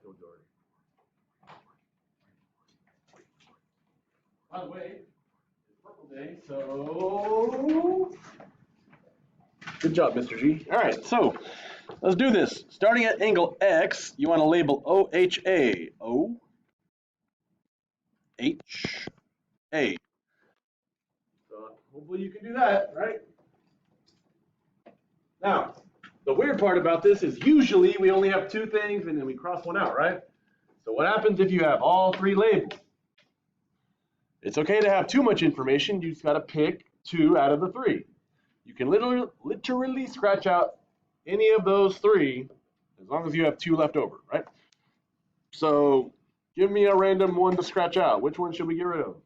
told you already. By the way, it's purple day, so good job, Mr. G. All right, so let's do this. Starting at angle X, you want to label OHA. O-H-A. So hopefully you can do that, right? Now, the weird part about this is usually we only have two things and then we cross one out, right? So what happens if you have all three labeled? It's okay to have too much information. You just got to pick two out of the three. You can literally scratch out any of those three as long as you have two left over, right? So give me a random one to scratch out. Which one should we get rid of?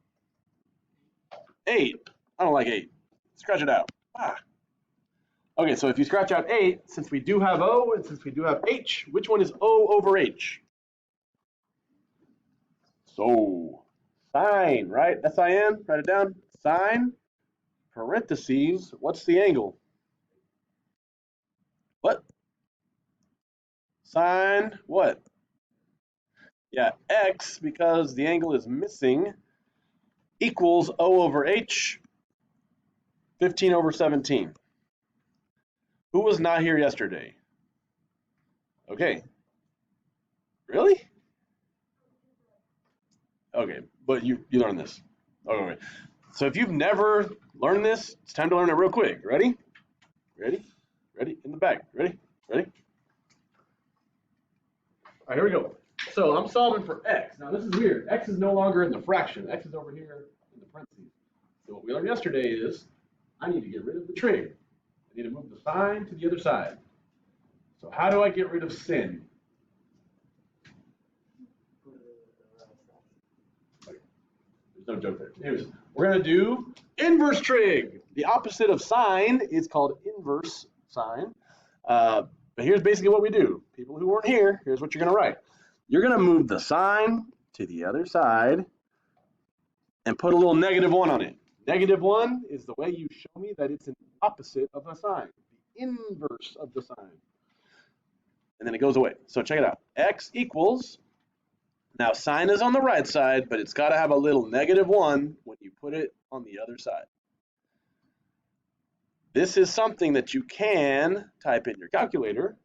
8. I don't like 8. Scratch it out. Okay, so if you scratch out 8, since we do have O and since we do have H, which one is O over H? So, sine, right? S-I-N, write it down. Sine, parentheses, what's the angle? What? Sine, what? Yeah, X, because the angle is missing, equals O over H, 15 over 17. Who was not here yesterday? Okay. Really? Okay, but you learned this. Okay. So if you've never learned this, it's time to learn it real quick. Ready? Ready? Ready? In the back. Ready? Ready? All right, here we go. So I'm solving for x. Now this is weird. X is no longer in the fraction. X is over here in the parentheses. So what we learned yesterday is I need to get rid of the trig. I need to move the sign to the other side. So how do I get rid of sin? Okay. There's no joke there. Anyways, we're going to do inverse trig. The opposite of sine is called inverse sine. But here's basically what we do. People who weren't here, here's what you're going to write. You're going to move the sign to the other side and put a little -1 on it. -1 is the way you show me that it's an opposite of a sign, the inverse of the sign. And then it goes away. So check it out. X equals, now sign is on the right side, but it's got to have a little -1 when you put it on the other side. This is something that you can type in your calculator.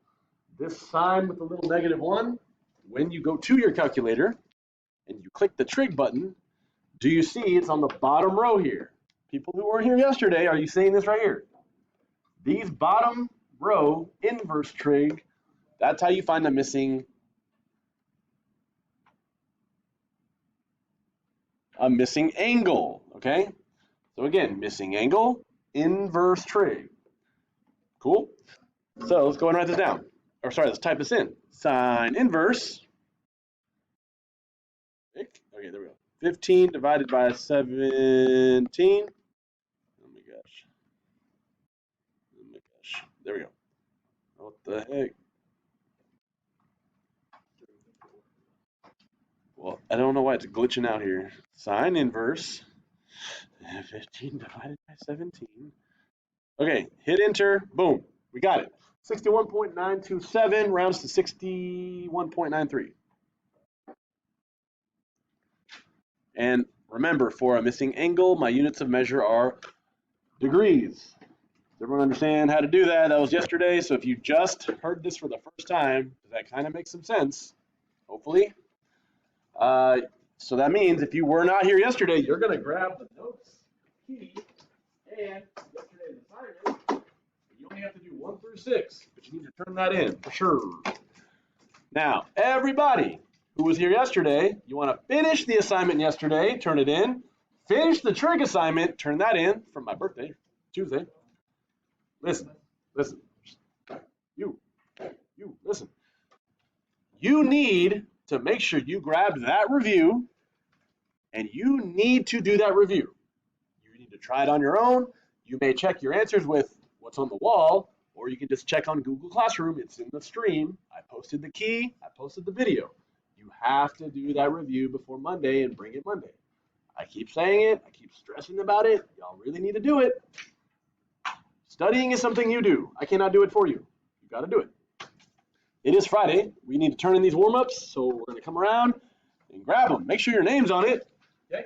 This sign with the little -1, when you go to your calculator and you click the trig button, do you see it's on the bottom row here? People who weren't here yesterday, are you seeing this right here? These bottom row inverse trig, that's how you find the missing angle, okay? So again, missing angle, inverse trig. Cool? So let's go and write this down. Or sorry, let's type this in. Sine inverse. Okay, there we go. 15 divided by 17. Oh my gosh. There we go. What the heck? Well, I don't know why it's glitching out here. Sine inverse. 15 divided by 17. Okay, hit enter. Boom. We got it. 61.927 rounds to 61.93. And remember, for a missing angle, my units of measure are degrees. Does everyone understand how to do that? That was yesterday, so if you just heard this for the first time, that kind of makes some sense, hopefully. So that means if you were not here yesterday, you're going to grab the notes, key, and yesterday's assignment. You only have to do 1 through 6, but you need to turn that in for sure. Now, everybody who was here yesterday, you want to finish the assignment yesterday, turn it in. Finish the trig assignment, turn that in from my birthday, Tuesday. Listen. You, listen. You need to make sure you grab that review, and you need to do that review. You need to try it on your own. You may check your answers with what's on the wall, or you can just check on Google Classroom. It's in the stream. I posted the key. I posted the video. You have to do that review before Monday and bring it Monday. I keep saying it. I keep stressing about it. Y'all really need to do it. Studying is something you do. I cannot do it for you. You got to do it. it is Friday. We need to turn in these warm-ups, so we're going to come around and grab them. Make sure your name's on it. Okay?